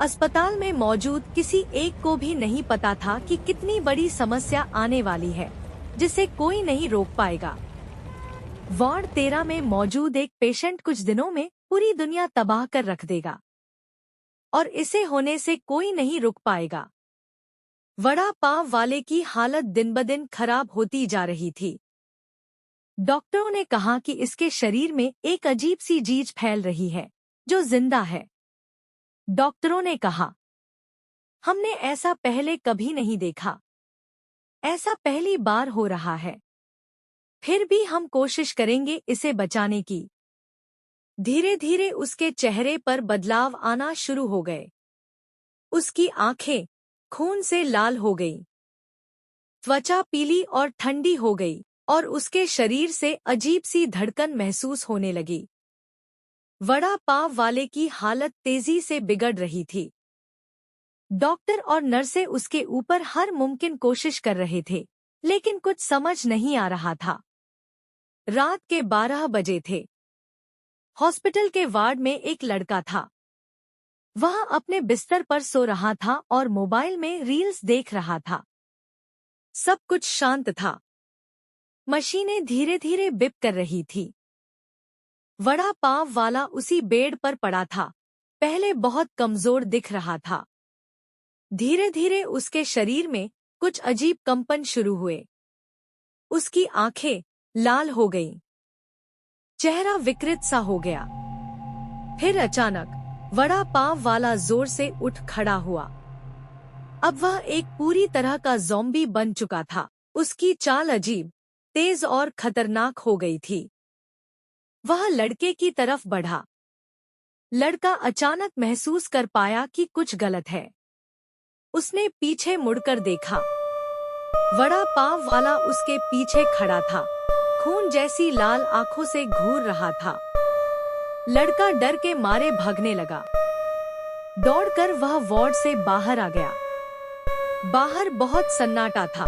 अस्पताल में मौजूद किसी एक को भी नहीं पता था कि कितनी बड़ी समस्या आने वाली है, जिसे कोई नहीं रोक पाएगा। वार्ड 13 में मौजूद एक पेशेंट कुछ दिनों में पूरी दुनिया तबाह कर रख देगा और इसे होने से कोई नहीं रुक पाएगा। वड़ा पाव वाले की हालत दिन ब दिन खराब होती जा रही थी। डॉक्टरों ने कहा कि इसके शरीर में एक अजीब सी चीज फैल रही है जो जिंदा है। डॉक्टरों ने कहा, हमने ऐसा पहले कभी नहीं देखा, ऐसा पहली बार हो रहा है। फिर भी हम कोशिश करेंगे इसे बचाने की। धीरे धीरे उसके चेहरे पर बदलाव आना शुरू हो गए। उसकी आंखें खून से लाल हो गईं, त्वचा पीली और ठंडी हो गई और उसके शरीर से अजीब सी धड़कन महसूस होने लगी। वड़ा पाव वाले की हालत तेजी से बिगड़ रही थी। डॉक्टर और नर्सें उसके ऊपर हर मुमकिन कोशिश कर रहे थे, लेकिन कुछ समझ नहीं आ रहा था। रात के 12 बजे थे। हॉस्पिटल के वार्ड में एक लड़का था। वह अपने बिस्तर पर सो रहा था और मोबाइल में रील्स देख रहा था। सब कुछ शांत था। मशीनें धीरे धीरे बिप कर रही थी। वड़ा पाव वाला उसी बेड पर पड़ा था। पहले बहुत कमजोर दिख रहा था। धीरे धीरे उसके शरीर में कुछ अजीब कंपन शुरू हुए। उसकी आंखें लाल हो गईं। चेहरा विकृत सा हो गया। फिर अचानक वड़ा पाव वाला जोर से उठ खड़ा हुआ। अब वह एक पूरी तरह का ज़ॉम्बी बन चुका था। उसकी चाल अजीब, तेज और खतरनाक हो गई थी। वह लड़के की तरफ बढ़ा। लड़का अचानक महसूस कर पाया कि कुछ गलत है। उसने पीछे मुड़कर देखा। वड़ा पाव वाला उसके पीछे खड़ा था, खून जैसी लाल आंखों से घूर रहा था। लड़का डर के मारे भागने लगा। दौड़कर वह वार्ड से बाहर आ गया। बाहर बहुत सन्नाटा था।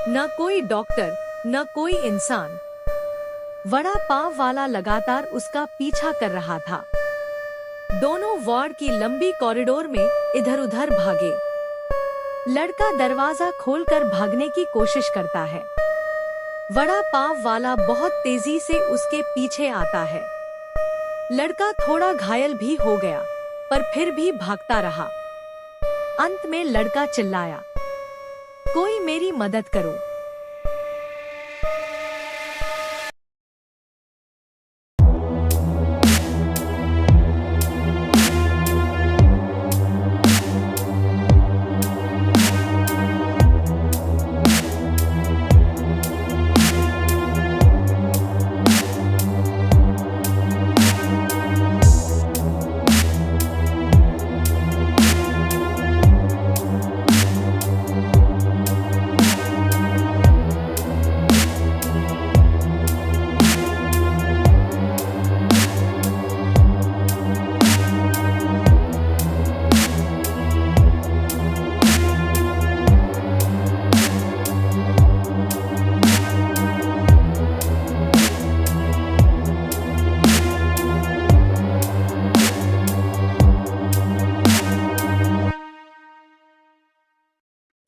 न कोई डॉक्टर, न कोई इंसान। वड़ा पाव वाला लगातार उसका पीछा कर रहा था। दोनों वार्ड की लंबी कॉरिडोर में इधर उधर भागे। लड़का दरवाजा खोलकर भागने की कोशिश करता है। वड़ा पाव वाला बहुत तेजी से उसके पीछे आता है। लड़का थोड़ा घायल भी हो गया, पर फिर भी भागता रहा। अंत में लड़का चिल्लाया, कोई मेरी मदद करो।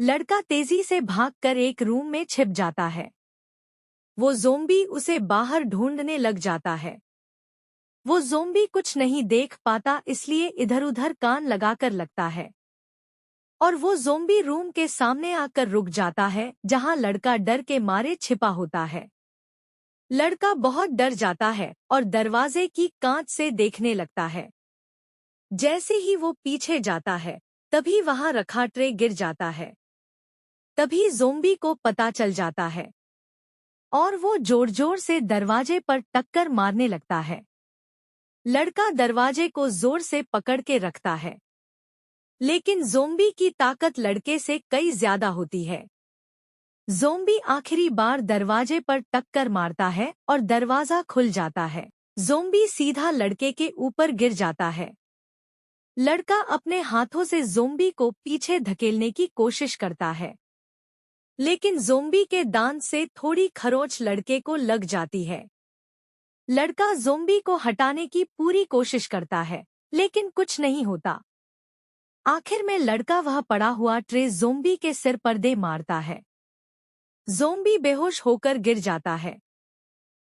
लड़का तेजी से भागकर एक रूम में छिप जाता है। वो ज़ॉम्बी उसे बाहर ढूंढने लग जाता है। वो ज़ॉम्बी कुछ नहीं देख पाता, इसलिए इधर-उधर कान लगाकर लगता है। और वो ज़ॉम्बी रूम के सामने आकर रुक जाता है, जहां लड़का डर के मारे छिपा होता है। लड़का बहुत डर जाता है और दरवाजे की कांच से देखने लगता है। जैसे ही वो पीछे जाता है, तभी वहां रखा ट्रे गिर जाता है। तभी ज़ॉम्बी को पता चल जाता है और वो जोर जोर से दरवाजे पर टक्कर मारने लगता है। लड़का दरवाजे को जोर से पकड़ के रखता है, लेकिन ज़ॉम्बी की ताकत लड़के से कई ज्यादा होती है। ज़ॉम्बी आखिरी बार दरवाजे पर टक्कर मारता है और दरवाजा खुल जाता है। ज़ॉम्बी सीधा लड़के के ऊपर गिर जाता है। लड़का अपने हाथों से ज़ॉम्बी को पीछे धकेलने की कोशिश करता है, लेकिन ज़ॉम्बी के दांत से थोड़ी खरोंच लड़के को लग जाती है। लड़का ज़ॉम्बी को हटाने की पूरी कोशिश करता है, लेकिन कुछ नहीं होता। आखिर में लड़का वह पड़ा हुआ ट्रे ज़ोंबी के सिर पर दे मारता है। ज़ोंबी बेहोश होकर गिर जाता है।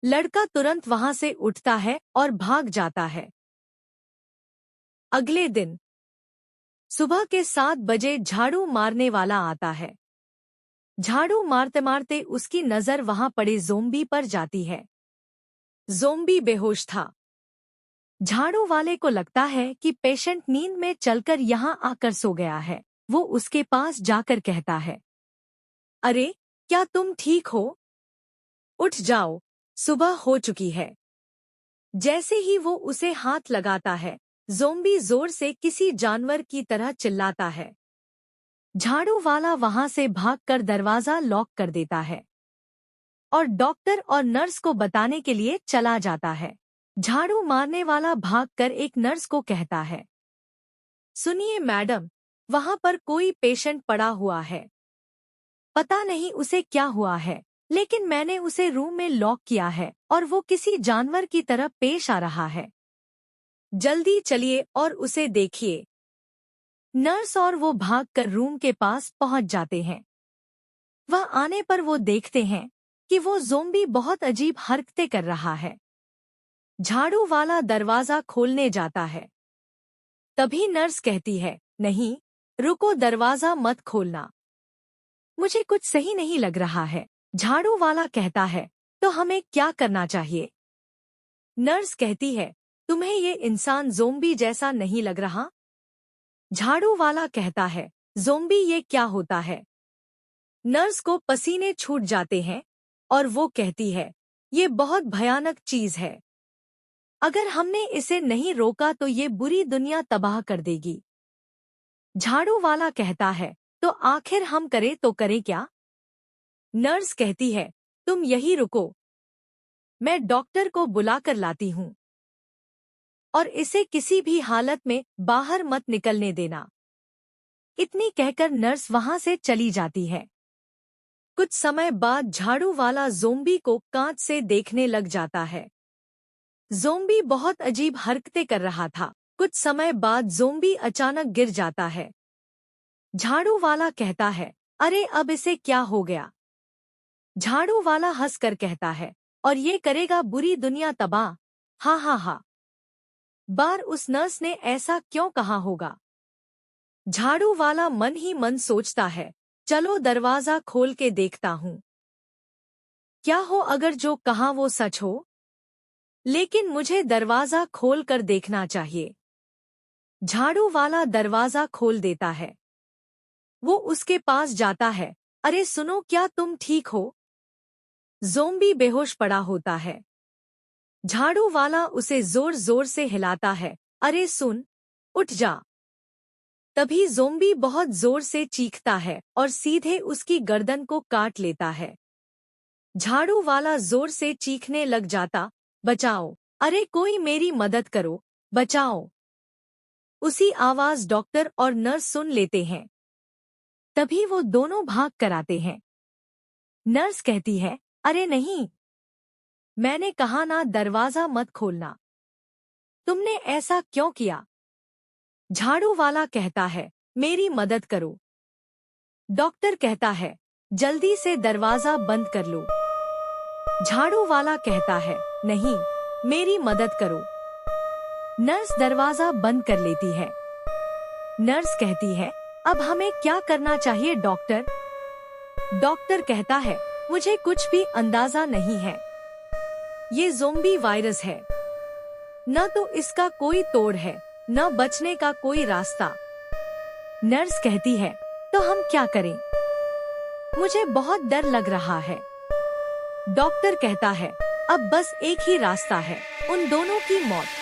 लड़का तुरंत वहां से उठता है और भाग जाता है। अगले दिन सुबह के 7 बजे झाड़ू मारने वाला आता है। झाड़ू मारते मारते उसकी नजर वहां पड़े ज़ोंबी पर जाती है। ज़ोंबी बेहोश था। झाड़ू वाले को लगता है कि पेशेंट नींद में चलकर यहाँ आकर सो गया है। वो उसके पास जाकर कहता है, अरे क्या तुम ठीक हो? उठ जाओ, सुबह हो चुकी है। जैसे ही वो उसे हाथ लगाता है, ज़ोंबी जोर से किसी जानवर की तरह चिल्लाता है। झाड़ू वाला वहां से भागकर दरवाजा लॉक कर देता है और डॉक्टर और नर्स को बताने के लिए चला जाता है। झाड़ू मारने वाला भागकर एक नर्स को कहता है, सुनिए मैडम, वहां पर कोई पेशेंट पड़ा हुआ है। पता नहीं उसे क्या हुआ है, लेकिन मैंने उसे रूम में लॉक किया है और वो किसी जानवर की तरह पेश आ रहा है। जल्दी चलिए और उसे देखिए। नर्स और वो भागकर रूम के पास पहुंच जाते हैं। वह आने पर वो देखते हैं कि वो ज़ोंबी बहुत अजीब हरकतें कर रहा है। झाड़ू वाला दरवाजा खोलने जाता है। तभी नर्स कहती है, नहीं, रुको, दरवाजा मत खोलना, मुझे कुछ सही नहीं लग रहा है। झाड़ू वाला कहता है, तो हमें क्या करना चाहिए? नर्स कहती है, तुम्हें ये इंसान ज़ोंबी जैसा नहीं लग रहा? झाड़ू वाला कहता है, ज़ोंबी ये क्या होता है? नर्स को पसीने छूट जाते हैं और वो कहती है, ये बहुत भयानक चीज है। अगर हमने इसे नहीं रोका तो ये बुरी दुनिया तबाह कर देगी। झाड़ू वाला कहता है, तो आखिर हम करें तो करें क्या? नर्स कहती है, तुम यही रुको, मैं डॉक्टर को बुलाकर लाती हूँ और इसे किसी भी हालत में बाहर मत निकलने देना। इतनी कहकर नर्स वहां से चली जाती है। कुछ समय बाद झाड़ू वाला ज़ोंबी को कांच से देखने लग जाता है। ज़ोंबी बहुत अजीब हरकतें कर रहा था। कुछ समय बाद ज़ोंबी अचानक गिर जाता है। झाड़ू वाला कहता है, अरे अब इसे क्या हो गया? झाड़ू वाला हंसकर कहता है, और ये करेगा बुरी दुनिया तबाह। हा हा हा। बार उस नर्स ने ऐसा क्यों कहा होगा? झाड़ू वाला मन ही मन सोचता है, चलो दरवाजा खोल के देखता हूँ। क्या हो अगर जो कहा वो सच हो? लेकिन मुझे दरवाजा खोल कर देखना चाहिए। झाड़ू वाला दरवाजा खोल देता है। वो उसके पास जाता है, अरे सुनो, क्या तुम ठीक हो? ज़ोंबी बेहोश पड़ा होता है। झाड़ू वाला उसे जोर जोर से हिलाता है, अरे सुन, उठ जा। तभी ज़ोंबी बहुत जोर से चीखता है और सीधे उसकी गर्दन को काट लेता है। झाड़ू वाला जोर से चीखने लग जाता, बचाओ, अरे कोई मेरी मदद करो, बचाओ। उसी आवाज डॉक्टर और नर्स सुन लेते हैं। तभी वो दोनों भाग कर आते हैं। नर्स कहती है, अरे नहीं, मैंने कहा ना, दरवाजा मत खोलना। तुमने ऐसा क्यों किया? झाड़ू वाला कहता है, मेरी मदद करो। डॉक्टर कहता है, जल्दी से दरवाजा बंद कर लो। झाड़ू वाला कहता है, नहीं, मेरी मदद करो। नर्स दरवाजा बंद कर लेती है। नर्स कहती है, अब हमें क्या करना चाहिए डॉक्टर? डॉक्टर कहता है, मुझे कुछ भी अंदाजा नहीं है। ये ज़ोंबी वायरस है, न तो इसका कोई तोड़ है, न बचने का कोई रास्ता। नर्स कहती है, तो हम क्या करें? मुझे बहुत डर लग रहा है। डॉक्टर कहता है, अब बस एक ही रास्ता है, उन दोनों की मौत।